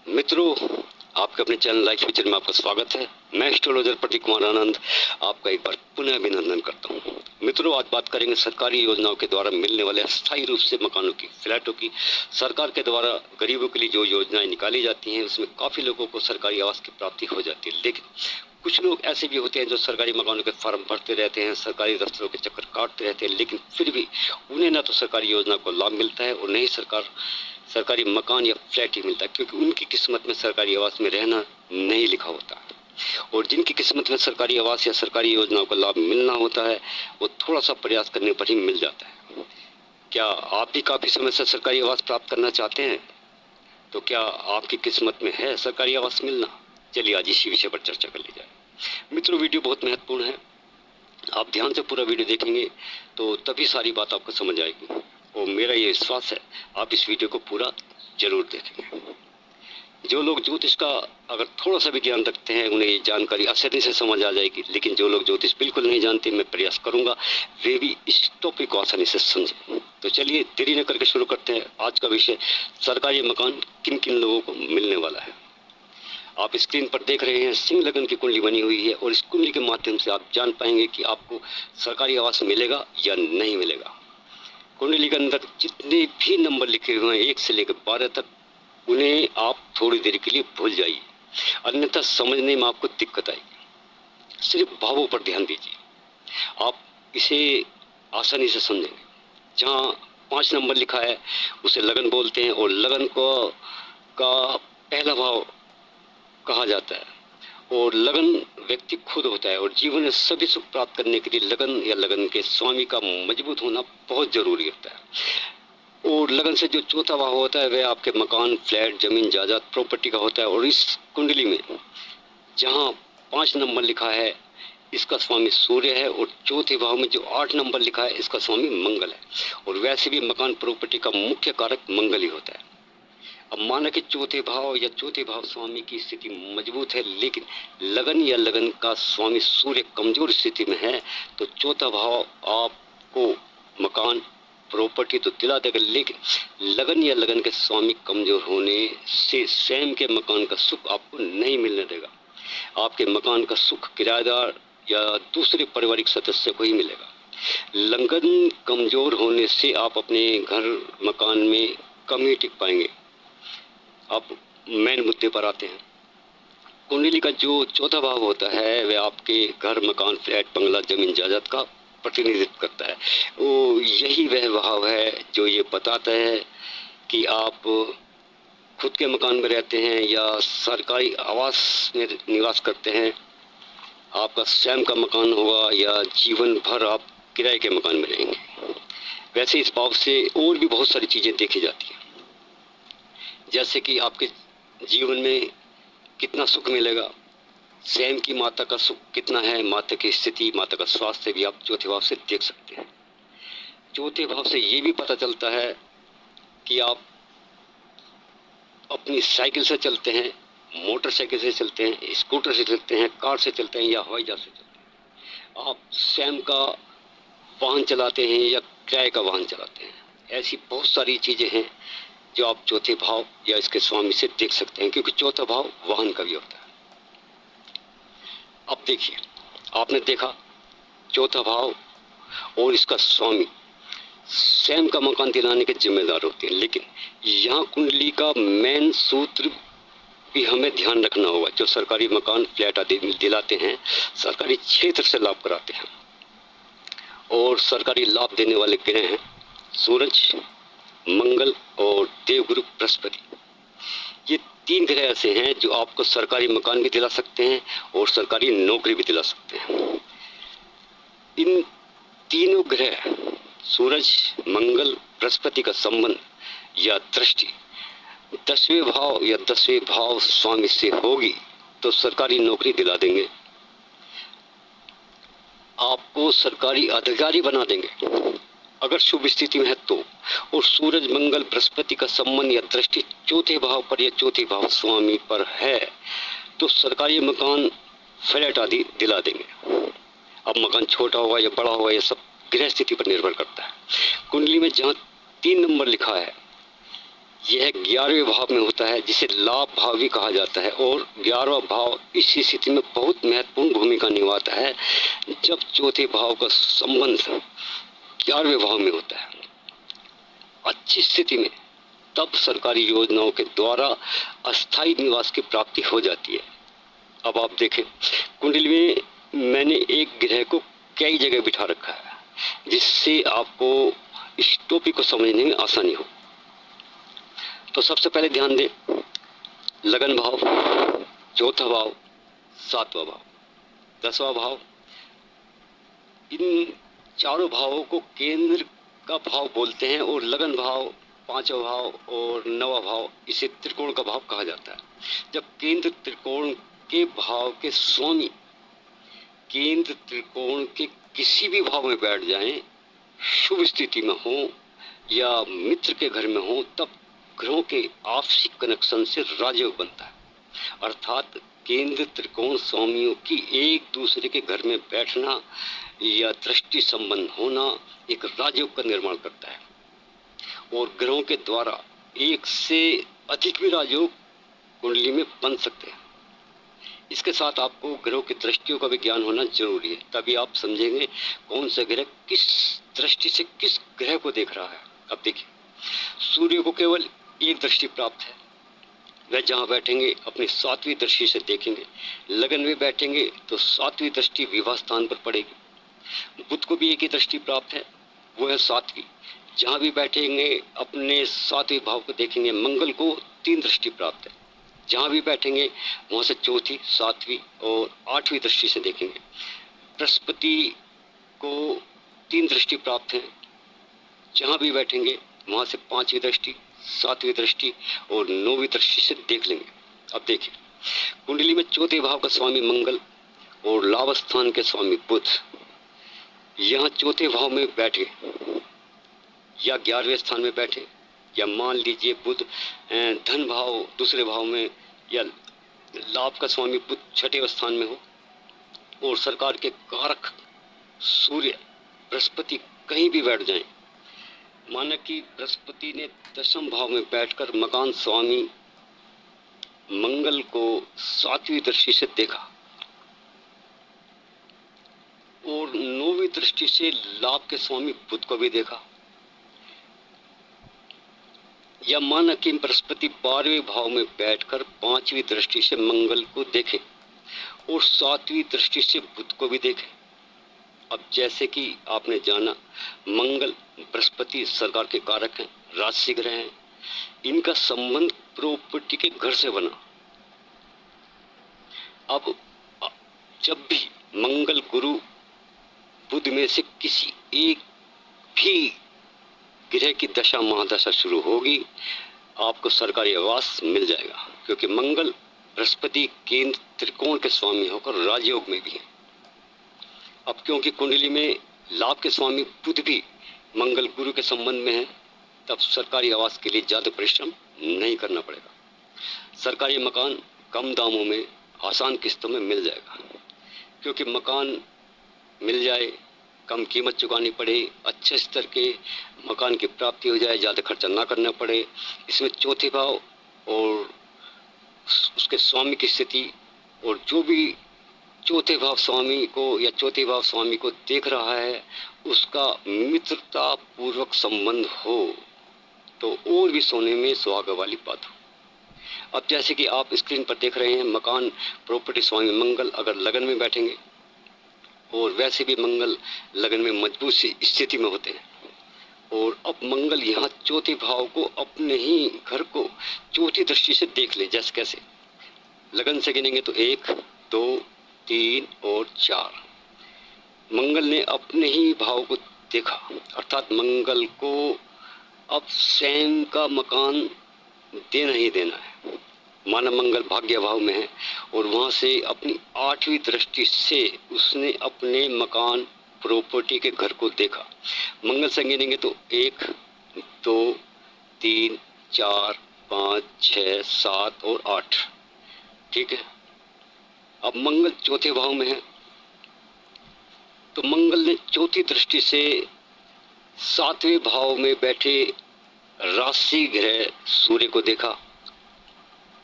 मित्रों, आपके अपने चैनल लाइफ फीचर में आपका स्वागत है। मैं एस्ट्रोलॉजर प्रतीक कुमार आनंद आपका एक बार पुनः अभिनंदन करता हूं। मित्रों, आज बात करेंगे सरकारी योजनाओं के द्वारा मिलने वाले अस्थायी रूप से मकानों की, फ्लैटों की। सरकार के द्वारा गरीबों के लिए जो योजनाएं निकाली जाती हैं उसमें काफी लोगों को सरकारी आवास की प्राप्ति हो जाती है, लेकिन कुछ लोग ऐसे भी होते हैं जो सरकारी मकानों के फॉर्म भरते रहते हैं, सरकारी दफ्तरों के चक्कर काटते रहते हैं, लेकिन फिर भी उन्हें ना तो सरकारी योजना को लाभ मिलता है और न ही सरकारी मकान या फ्लैट ही मिलता है, क्योंकि उनकी किस्मत में सरकारी आवास में रहना नहीं लिखा होता है। और जिनकी किस्मत में सरकारी आवास या सरकारी योजनाओं का लाभ मिलना होता है वो थोड़ा सा प्रयास करने पर ही मिल जाता है। क्या आप भी काफी समय से सरकारी आवास प्राप्त करना चाहते हैं? तो क्या आपकी किस्मत में है सरकारी आवास मिलना? चलिए आज इसी विषय पर चर्चा कर ली जाए। मित्रों, वीडियो बहुत महत्वपूर्ण है। आप ध्यान से पूरा वीडियो देखेंगे तो तभी सारी बात आपको समझ आएगी और मेरा ये विश्वास है आप इस वीडियो को पूरा जरूर देखेंगे। जो लोग ज्योतिष का अगर थोड़ा सा भी ज्ञान रखते हैं उन्हें ये जानकारी आसानी से समझ आ जाएगी, लेकिन जो लोग ज्योतिष बिल्कुल नहीं जानते, मैं प्रयास करूंगा वे भी इस टॉपिक को आसानी से समझें। तो चलिए देरी न करके शुरू करते हैं। आज का विषय सरकारी मकान किन किन लोगों को मिलने वाला है। आप स्क्रीन पर देख रहे हैं सिंह लगन की कुंडली बनी हुई है और इस कुंडली के माध्यम से आप जान पाएंगे कि आपको सरकारी आवास मिलेगा या नहीं मिलेगा। कुंडली के अंदर जितने भी नंबर लिखे हुए हैं 1 से लेकर 12 तक, उन्हें आप थोड़ी देर के लिए भूल जाइए, अन्यथा समझने में आपको दिक्कत आएगी। सिर्फ भावों पर ध्यान दीजिए, आप इसे आसानी से समझेंगे। जहाँ 5 नंबर लिखा है उसे लगन बोलते हैं और लगन को का पहला भाव कहा जाता है और लगन व्यक्ति खुद होता है और जीवन में सभी सुख प्राप्त करने के लिए लगन या लगन के स्वामी का मजबूत होना बहुत जरूरी होता है। और लगन से जो चौथा भाव होता है वह आपके मकान, फ्लैट, जमीन, जायदाद, प्रॉपर्टी का होता है। और इस कुंडली में जहाँ 5 नंबर लिखा है इसका स्वामी सूर्य है और चौथे भाव में जो 8 नंबर लिखा है इसका स्वामी मंगल है। और वैसे भी मकान प्रॉपर्टी का मुख्य कारक मंगल ही होता है। अब माना कि चौथे भाव स्वामी की स्थिति मजबूत है, लेकिन लगन या लगन का स्वामी सूर्य कमजोर स्थिति में है, तो चौथा भाव आपको मकान प्रॉपर्टी तो दिला देगा, लेकिन लगन या लगन के स्वामी कमजोर होने से स्वयं के मकान का सुख आपको नहीं मिलने देगा। आपके मकान का सुख किराएदार या दूसरे पारिवारिक सदस्य को ही मिलेगा। लगन कमजोर होने से आप अपने घर मकान में कम ही टिक पाएंगे। अब मेन मुद्दे पर आते हैं। कुंडली का जो चौथा भाव होता है वह आपके घर, मकान, फ्लैट, बंगला, जमीन, जायदाद का प्रतिनिधित्व करता है। वो यही वह भाव है जो ये बताता है कि आप खुद के मकान में रहते हैं या सरकारी आवास में निवास करते हैं। आपका स्वयं का मकान होगा या जीवन भर आप किराए के मकान में रहेंगे। वैसे इस भाव से और भी बहुत सारी चीजें देखी जाती हैं, जैसे कि आपके जीवन में कितना सुख मिलेगा, स्वयं की माता का सुख कितना है, माता की स्थिति, माता का स्वास्थ्य भी आप चौथे भाव से देख सकते हैं। चौथे भाव से ये भी पता चलता है कि आप अपनी साइकिल से चलते हैं, मोटरसाइकिल से चलते हैं, स्कूटर से चलते हैं, कार से चलते हैं या हवाई जहाज से चलते हैं। आप स्वयं का वाहन चलाते हैं या किराए का वाहन चलाते हैं। ऐसी बहुत सारी चीजें हैं जो आप चौथे भाव या इसके स्वामी से देख सकते हैं, क्योंकि चौथा भाव वाहन का भी होता है। अब देखिए, आपने देखा चौथा भाव और इसका स्वामी स्वयं का मकान दिलाने के जिम्मेदार होते हैं, लेकिन यहाँ कुंडली का मेन सूत्र भी हमें ध्यान रखना होगा। जो सरकारी मकान, फ्लैट आदि दिलाते हैं, सरकारी क्षेत्र से लाभ कराते हैं और सरकारी लाभ देने वाले ग्रह हैं सूरज, मंगल और देवगुरु बृहस्पति। ये 3 ग्रह ऐसे हैं जो आपको सरकारी मकान भी दिला सकते हैं और सरकारी नौकरी भी दिला सकते हैं। इन तीनों ग्रह सूरज, मंगल, बृहस्पति का संबंध या दृष्टि 10वें भाव या 10वें भाव स्वामी से होगी तो सरकारी नौकरी दिला देंगे, आपको सरकारी अधिकारी बना देंगे अगर शुभ स्थिति में है तो। और सूरज, मंगल, बृहस्पति का संबंध या दृष्टि चौथे भाव पर या चौथे भाव स्वामी पर है तो सरकारी मकान, फ्लैट आदि दिला देंगे। अब मकान छोटा होगा या बड़ा होगा, यह सब ग्रह स्थिति पर निर्भर करता है। कुंडली में जहाँ 3 नंबर लिखा है यह 11वें भाव में होता है, जिसे लाभ भाव भी कहा जाता है। और 11वां भाव इस स्थिति में बहुत महत्वपूर्ण भूमिका निभाता है, जब चौथे भाव का संबंध 11वें भाव में होता है। अच्छी स्थिति में तब सरकारी योजनाओं के द्वारा अस्थायी निवास की प्राप्ति हो जाती है। अब आप देखें, कुंडली में मैंने एक ग्रह को कई जगह बिठा रखा है, जिससे आपको इस टॉपिक को समझने में आसानी हो। तो सबसे पहले ध्यान दें, लगन भाव, चौथा भाव, सातवां भाव, 10वां भाव, इन चारों भावों को केंद्र का भाव बोलते हैं। और लगन भाव, पांचवा भाव और नवा भाव, इसे त्रिकोण का भाव कहा जाता है। जब केंद्र त्रिकोण के भाव के स्वामी केंद्र त्रिकोण के किसी भी भाव में बैठ जाएं, शुभ स्थिति में हो या मित्र के घर में हो, तब ग्रहों के आपसी कनेक्शन से राजयोग बनता है। अर्थात केंद्र त्रिकोण स्वामियों की एक दूसरे के घर में बैठना या दृष्टि संबंध होना एक राजयोग का निर्माण करता है। और ग्रहों के द्वारा एक से अधिक भी राजयोग कुंडली में बन सकते हैं। इसके साथ आपको ग्रहों की दृष्टियों का भी ज्ञान होना जरूरी है, तभी आप समझेंगे कौन सा ग्रह किस दृष्टि से किस ग्रह को देख रहा है। अब देखिए, सूर्य को केवल एक दृष्टि प्राप्त है, वह जहां बैठेंगे अपनी 7वीं दृष्टि से देखेंगे। लगन में बैठेंगे तो 7वीं दृष्टि विवाह स्थान पर पड़ेगी। बुध को भी एक ही दृष्टि प्राप्त है, वो है 7वीं, जहां भी बैठेंगे अपने 7वें भाव को देखेंगे। मंगल को 3 दृष्टि प्राप्त है, जहां भी बैठेंगे वहां से 4थी, 7वीं और 8वीं दृष्टि से देखेंगे। बृहस्पति को 3 दृष्टि प्राप्त है, जहां भी बैठेंगे वहां से 5वीं दृष्टि, 7वीं दृष्टि और 9वीं दृष्टि से देख लेंगे। अब देखिए, कुंडली में चौथे भाव का स्वामी मंगल और लाभ स्थान के स्वामी बुध यहाँ चौथे भाव में बैठे या 11वें स्थान में बैठे, या मान लीजिए बुध धन भाव दूसरे भाव में या लाभ का स्वामी बुध छठे स्थान में हो, और सरकार के कारक सूर्य बृहस्पति कहीं भी बैठ जाएं। माना कि बृहस्पति ने 10वें भाव में बैठकर मकान स्वामी मंगल को 7वीं दृष्टि से देखा और 9वीं दृष्टि से लाभ के स्वामी बुध को भी देखा, या माना कि बृहस्पति 12वें भाव में बैठकर 5वीं दृष्टि से मंगल को देखे और 7वीं दृष्टि से बुध को भी देखे। अब जैसे कि आपने जाना, मंगल बृहस्पति सरकार के कारक हैं, राजसी ग्रह हैं, इनका संबंध प्रॉपर्टी के घर से बना। अब जब भी मंगल गुरु बुध में से किसी एक भी ग्रह की दशा महादशा शुरू होगी, आपको सरकारी आवास मिल जाएगा, क्योंकि मंगल बृहस्पति केंद्र त्रिकोण के स्वामी होकर राजयोग में भी है। अब क्योंकि कुंडली में लाभ के स्वामी बुध भी मंगल गुरु के संबंध में है, तब सरकारी आवास के लिए ज्यादा परिश्रम नहीं करना पड़ेगा। सरकारी मकान कम दामों में आसान किस्तों में मिल जाएगा, क्योंकि मकान मिल जाए, कम कीमत चुकानी पड़े, अच्छे स्तर के मकान की प्राप्ति हो जाए, ज़्यादा खर्चा ना करना पड़े। इसमें चौथे भाव और उसके स्वामी की स्थिति, और जो भी चौथे भाव स्वामी को या चौथे भाव स्वामी को देख रहा है, उसका मित्रता पूर्वक संबंध हो तो और भी सोने में सुहागा वाली बात हो। अब जैसे कि आप स्क्रीन पर देख रहे हैं, मकान प्रॉपर्टी स्वामी मंगल अगर लगन में बैठेंगे, और वैसे भी मंगल लगन में मजबूत सी स्थिति में होते हैं, और अब मंगल यहाँ चौथे भाव को अपने ही घर को चौथी दृष्टि से देख ले। जैसे कैसे, लगन से गिनेंगे तो 1, 2, 3 और 4, मंगल ने अपने ही भाव को देखा, अर्थात मंगल को अब स्वयं का मकान देना ही देना है। माना मंगल भाग्य भाव में है और वहां से अपनी 8वीं दृष्टि से उसने अपने मकान प्रॉपर्टी के घर को देखा। मंगल से गिनेंगे तो 1, 2, 3, 4, 5, 6, 7 और 8। ठीक है, अब मंगल चौथे भाव में है, तो मंगल ने चौथी दृष्टि से 7वें भाव में बैठे राशि ग्रह सूर्य को देखा,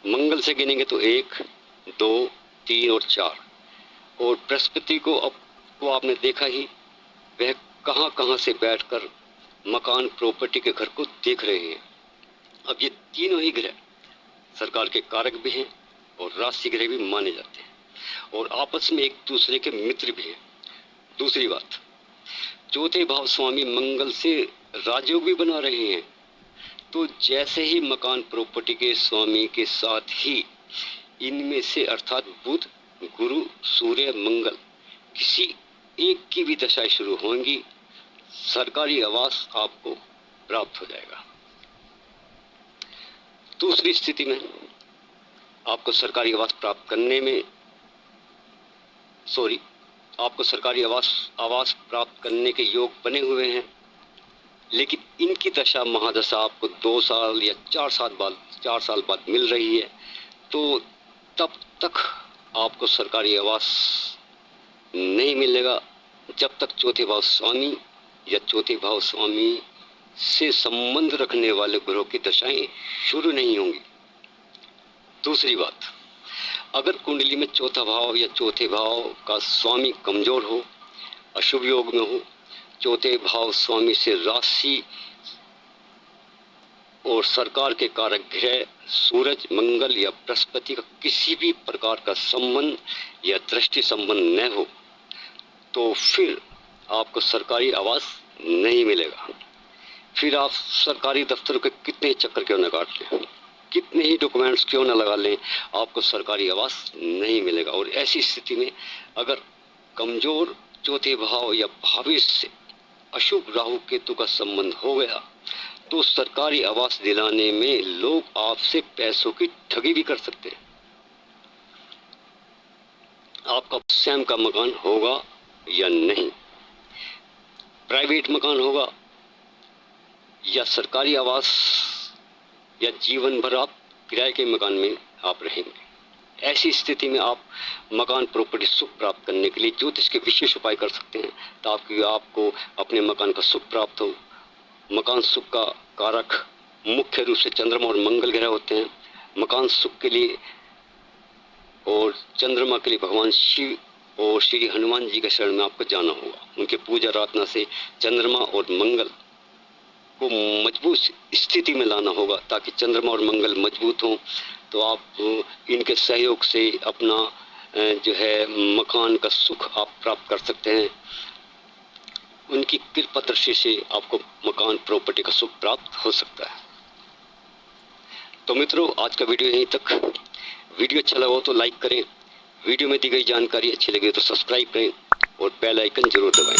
मंगल से गिनेंगे तो 1, 2, 3 और 4, और बृहस्पति को आपने देखा ही, वह कहां कहां से बैठकर मकान प्रॉपर्टी के घर को देख रहे हैं। अब ये तीनों ही ग्रह सरकार के कारक भी हैं और राशि ग्रह भी माने जाते हैं और आपस में एक दूसरे के मित्र भी हैं। दूसरी बात, चौथे भाव स्वामी मंगल से राजयोग भी बना रहे हैं, तो जैसे ही मकान प्रॉपर्टी के स्वामी के साथ ही इनमें से अर्थात बुध, गुरु, सूर्य, मंगल किसी एक की भी दशाएं शुरू होंगी, सरकारी आवास आपको प्राप्त हो जाएगा। दूसरी स्थिति में आपको सरकारी आवास प्राप्त करने में आपको सरकारी आवास प्राप्त करने के योग बने हुए हैं, लेकिन इनकी दशा महादशा आपको 2 साल या 4 साल बाद मिल रही है, तो तब तक आपको सरकारी आवास नहीं मिलेगा जब तक चौथे भाव स्वामी या चौथे भाव स्वामी से संबंध रखने वाले ग्रहों की दशाएं शुरू नहीं होंगी। दूसरी बात, अगर कुंडली में चौथा भाव या चौथे भाव का स्वामी कमजोर हो, अशुभ योग में हो, चौथे भाव स्वामी से राशि और सरकार के कारक ग्रह सूरज, मंगल या बृहस्पति का किसी भी प्रकार का संबंध या दृष्टि संबंध न हो, तो फिर आपको सरकारी आवास नहीं मिलेगा। फिर आप सरकारी दफ्तरों के कितने चक्कर क्यों न काट लें, कितने ही डॉक्यूमेंट्स क्यों न लगा लें, आपको सरकारी आवास नहीं मिलेगा। और ऐसी स्थिति में अगर कमजोर चौथे भाव या भविष्य से अशुभ राहु केतु का संबंध हो गया, तो सरकारी आवास दिलाने में लोग आपसे पैसों की ठगी भी कर सकते हैं। आपका स्वयं का मकान होगा या नहीं, प्राइवेट मकान होगा या सरकारी आवास, या जीवन भर आप किराए के मकान में आप रहेंगे। ऐसी स्थिति में आप मकान प्रॉपर्टी सुख प्राप्त करने के लिए ज्योतिष के विशेष उपाय कर सकते हैं, ताकि आपको अपने मकान का सुख प्राप्त हो। मकान सुख का कारक मुख्य रूप से चंद्रमा और मंगल ग्रह होते हैं। मकान सुख के लिए और चंद्रमा के लिए भगवान शिव और श्री हनुमान जी के शरण में आपको जाना होगा। उनके पूजा आराधना से चंद्रमा और मंगल को मजबूत स्थिति में लाना होगा, ताकि चंद्रमा और मंगल मजबूत हों, तो आप इनके सहयोग से अपना जो है मकान का सुख आप प्राप्त कर सकते हैं। उनकी कृपा दृष्टि से आपको मकान प्रॉपर्टी का सुख प्राप्त हो सकता है। तो मित्रों, आज का वीडियो यहीं तक। वीडियो अच्छा लगा हो तो लाइक करें, वीडियो में दी गई जानकारी अच्छी लगे तो सब्सक्राइब करें और बेल आइकन जरूर दबाएं,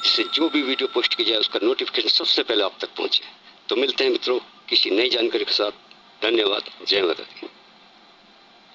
जिससे जो भी वीडियो पोस्ट की जाए उसका नोटिफिकेशन सबसे पहले आप तक पहुंचे। तो मिलते हैं मित्रों किसी नई जानकारी के साथ। धन्यवाद। जय माता दी।